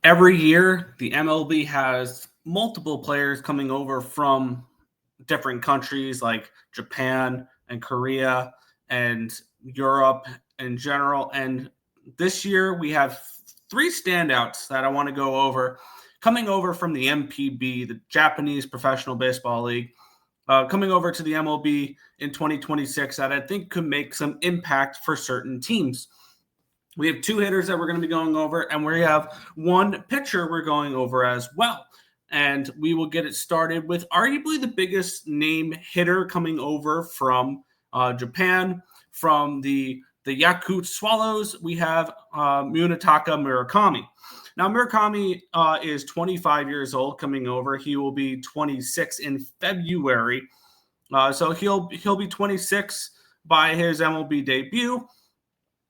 Every year, the MLB has multiple players coming over from different countries like Japan and Korea and Europe in general. And this year, we have three standouts that I want to go over coming over from the MPB, the Japanese Professional Baseball League, coming over to the MLB in 2026 that I think could make some impact for certain teams. We have two hitters that we're going to be going over, and we have one pitcher we're going over as well. And we will get it started with arguably the biggest name hitter coming over from Japan, from the Yakult Swallows. We have Munetaka Murakami. Now, Murakami is 25 years old coming over. He will be 26 in February. So he'll be 26 by his MLB debut,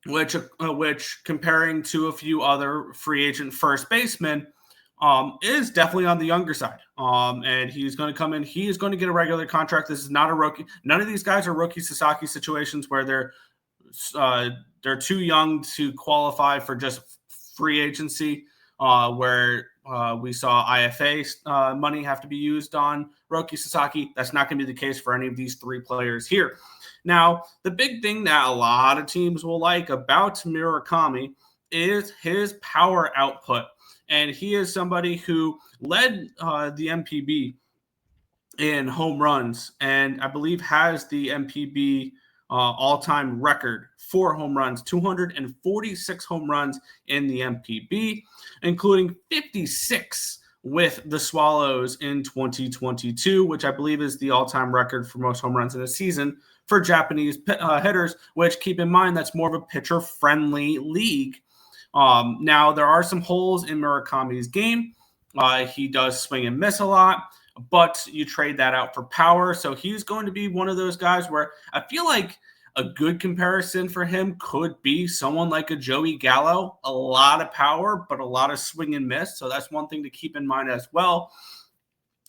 which comparing to a few other free agent first basemen, is definitely on the younger side. And he's going to come in. He is going to get a regular contract. This is not a rookie. None of these guys are rookie Sasaki situations where they're too young to qualify for just free agency, where we saw IFA money have to be used on Roki Sasaki. That's not going to be the case for any of these three players here. Now, the big thing that a lot of teams will like about Murakami is his power output. And he is somebody who led the MPB in home runs, and I believe has the MPB all-time record for home runs, 246 home runs in the MPB, including 56 with the Swallows in 2022, which I believe is the all-time record for most home runs in a season for Japanese hitters, which, keep in mind, that's more of a pitcher-friendly league. Now, there are some holes in Murakami's game. He does swing and miss a lot, but you trade that out for power. So he's going to be one of those guys where I feel like a good comparison for him could be someone like a Joey Gallo. A lot of power, but a lot of swing and miss. So that's one thing to keep in mind as well.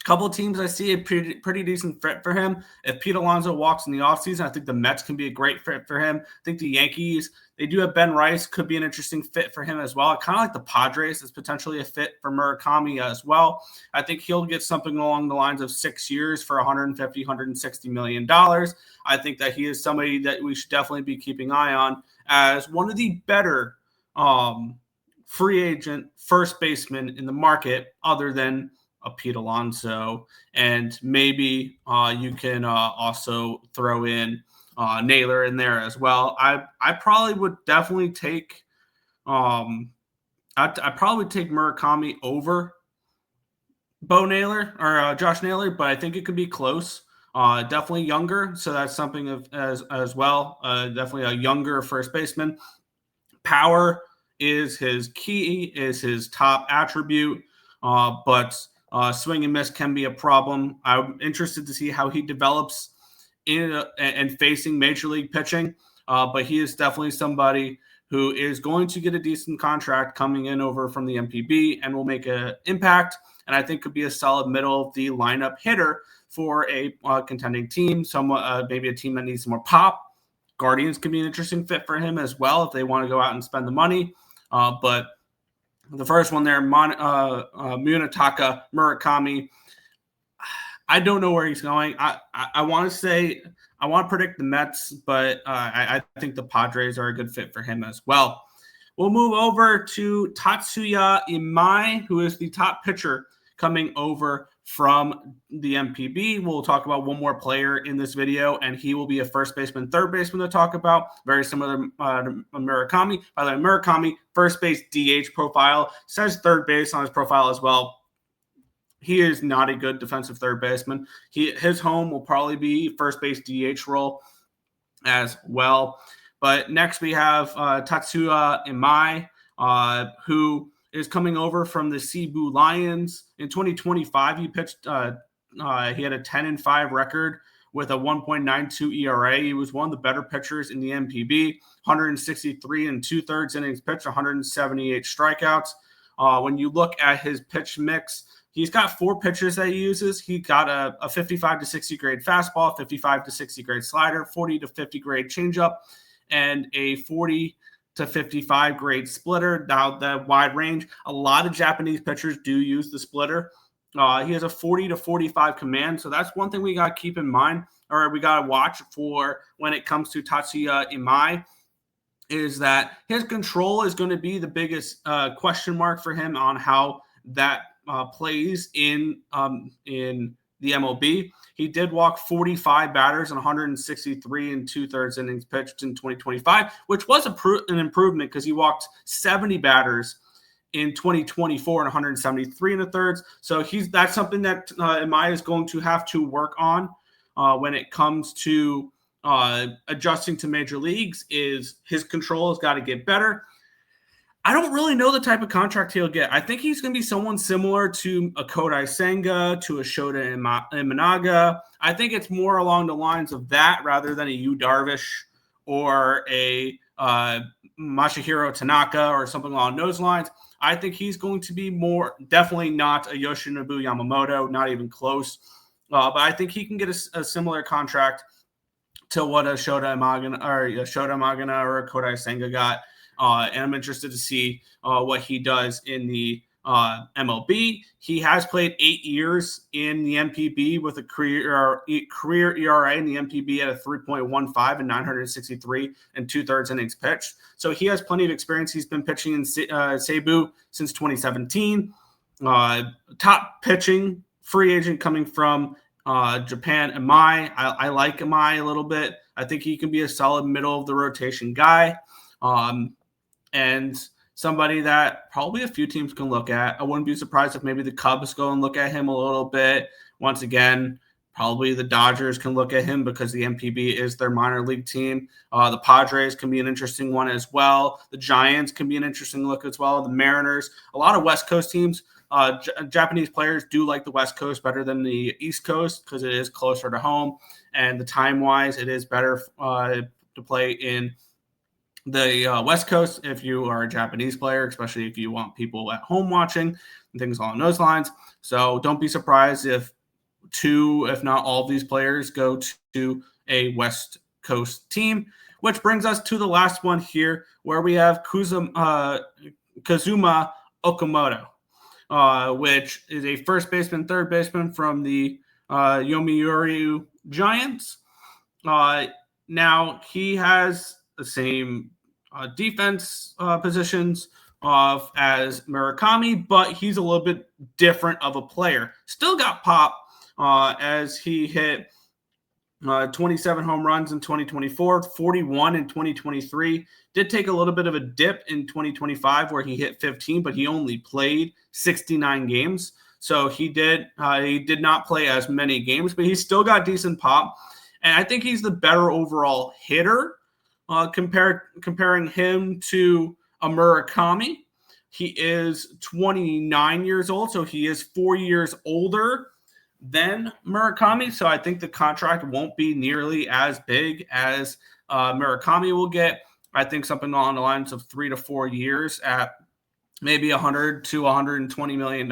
Couple of teams I see a pretty decent fit for him. If Pete Alonso walks in the offseason, I think the Mets can be a great fit for him. I think the Yankees, they do have Ben Rice, could be an interesting fit for him as well. Kind of like the Padres is potentially a fit for Murakami as well. I think he'll get something along the lines of 6 years for $150, $160 million. I think that he is somebody that we should definitely be keeping an eye on as one of the better free agent first basemen in the market, other than a Pete Alonso, and maybe you can also throw in Naylor in there as well. I probably would definitely take I probably take Murakami over Bo Naylor or Josh Naylor, but I think it could be close. Definitely younger, so that's something as well. Definitely a younger first baseman. Power is his key, is his top attribute, but swing and miss can be a problem. I'm interested to see how he develops and facing major league pitching, but he is definitely somebody who is going to get a decent contract coming in over from the MPB and will make an impact, and I think could be a solid middle of the lineup hitter for a contending team, maybe a team that needs some more pop. Guardians could be an interesting fit for him as well if they want to go out and spend the money, but the first one there, Munetaka Murakami, I don't know where he's going. I want to predict the Mets, but I think the Padres are a good fit for him as well. We'll move over to Tatsuya Imai, who is the top pitcher coming over from the MPB. We'll talk about one more player in this video, and he will be a first baseman, third baseman to talk about. Very similar to Murakami. By the way, Murakami, first base DH profile, says third base on his profile as well. He is not a good defensive third baseman. His home will probably be first base DH role as well. But next we have Tatsuya Imai, who is coming over from the Cebu Lions. In 2025, he pitched. He had a 10-5 record with a 1.92 ERA. He was one of the better pitchers in the MPB. 163 and 2/3 innings pitched, 178 strikeouts. When you look at his pitch mix, he's got 4 pitches that he uses. He got a 55 to 60 grade fastball, 55 to 60 grade slider, 40 to 50 grade changeup, and a 40 to 55 grade splitter. Now, the wide range, a lot of Japanese pitchers do use the splitter. He has a 40 to 45 command, so that's one thing we got to keep in mind, or we got to watch for when it comes to Tatsuya Imai, is that his control is going to be the biggest question mark for him on how that plays in the MLB. He did walk 45 batters and 163 and 2/3 innings pitched in 2025, which was an improvement because he walked 70 batters in 2024 and 173 and a thirds. So that's something that Imai is going to have to work on when it comes to adjusting to major leagues. Is his control has got to get better. I don't really know the type of contract he'll get. I think he's going to be someone similar to a Kodai Senga, to a Shota Imanaga. I think it's more along the lines of that rather than a Yu Darvish or a Masahiro Tanaka or something along those lines. I think he's going to be definitely not a Yoshinobu Yamamoto, not even close. But I think he can get a similar contract to what a Shota Imagana or a Kodai Senga got. And I'm interested to see what he does in the MLB. He has played 8 years in the MPB with a career ERA in the MPB at a 3.15 and 963 and 2/3 innings pitched. So he has plenty of experience. He's been pitching in Cebu since 2017. Top pitching free agent coming from Japan, Imai. I like Imai a little bit. I think he can be a solid middle of the rotation guy. And somebody that probably a few teams can look at. I wouldn't be surprised if maybe the Cubs go and look at him a little bit. Once again, probably the Dodgers can look at him because the MPB is their minor league team. The Padres can be an interesting one as well. The Giants can be an interesting look as well. The Mariners, a lot of West Coast teams. Japanese players do like the West Coast better than the East Coast because it is closer to home. And the time-wise, it is better to play in the West Coast if you are a Japanese player, especially if you want people at home watching and things along those lines. So don't be surprised if two, if not all of these players go to a West Coast team, which brings us to the last one here where we have Kazuma Okamoto, which is a first baseman, third baseman from the Yomiuri Giants. Now, he has the same defense positions as Murakami, but he's a little bit different of a player. Still got pop as he hit 27 home runs in 2024, 41 in 2023. Did take a little bit of a dip in 2025 where he hit 15, but he only played 69 games. So he did not play as many games, but he still got decent pop. And I think he's the better overall hitter comparing him to a Murakami. He is 29 years old, so he is 4 years older than Murakami. So I think the contract won't be nearly as big as Murakami will get. I think something along the lines of 3 to 4 years at maybe $100 to $120 million.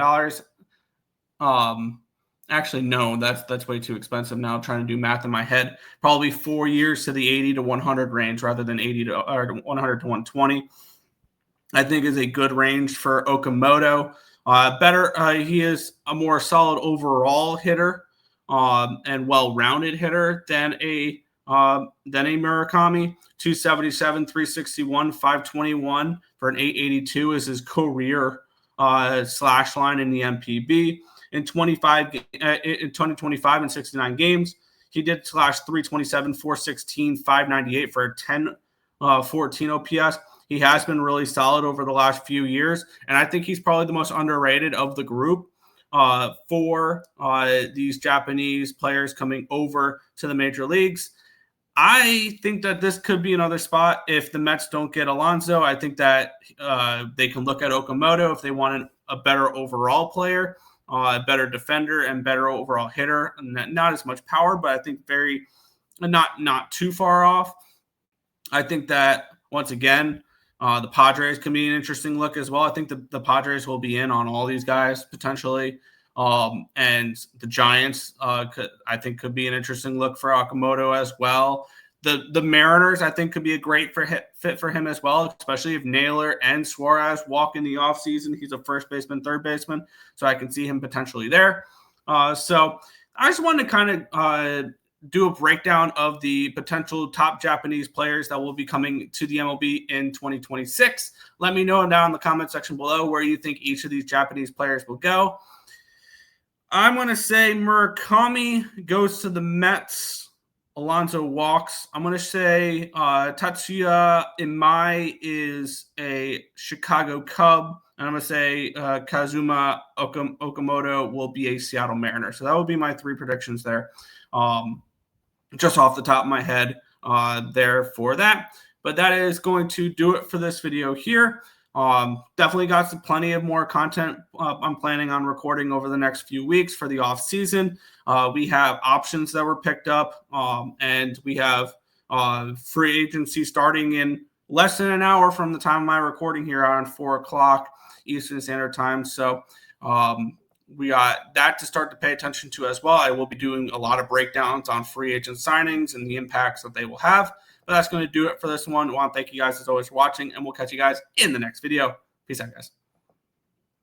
Actually, no, that's way too expensive now. I'm trying to do math in my head. Probably 4 years to the 80 to 100 range rather than 100 to 120. I think is a good range for Okamoto. He is a more solid overall hitter and well-rounded hitter than a Murakami. 277, 361, 521 for an 882 is his career slash line in the MPB. In 2025 and 69 games, he did slash 327, 416, 598 for a 10-14 OPS. He has been really solid over the last few years, and I think he's probably the most underrated of the group for these Japanese players coming over to the major leagues. I think that this could be another spot if the Mets don't get Alonso. I think that they can look at Okamoto if they want a better overall player. A better defender and better overall hitter, and not as much power, but I think not too far off. I think that once again, the Padres can be an interesting look as well. I think the Padres will be in on all these guys potentially, and the Giants I think could be an interesting look for Okamoto as well. The Mariners, I think, could be a great fit for him as well, especially if Naylor and Suarez walk in the offseason. He's a first baseman, third baseman, so I can see him potentially there. So I just wanted to kind of do a breakdown of the potential top Japanese players that will be coming to the MLB in 2026. Let me know down in the comment section below where you think each of these Japanese players will go. I'm going to say Murakami goes to the Mets. Alonso walks. I'm going to say Tatsuya Imai is a Chicago Cub. And I'm going to say Kazuma Okamoto will be a Seattle Mariner. So that would be my 3 predictions there. Just off the top of my head there for that. But that is going to do it for this video here. Definitely got plenty of more content I'm planning on recording over the next few weeks for the off season. We have options that were picked up, and we have free agency starting in less than an hour from the time of my recording here on 4 o'clock Eastern Standard Time. So we got that to start to pay attention to as well. I will be doing a lot of breakdowns on free agent signings and the impacts that they will have. But that's going to do it for this one. I want to thank you guys as always for watching, and we'll catch you guys in the next video. Peace out, guys.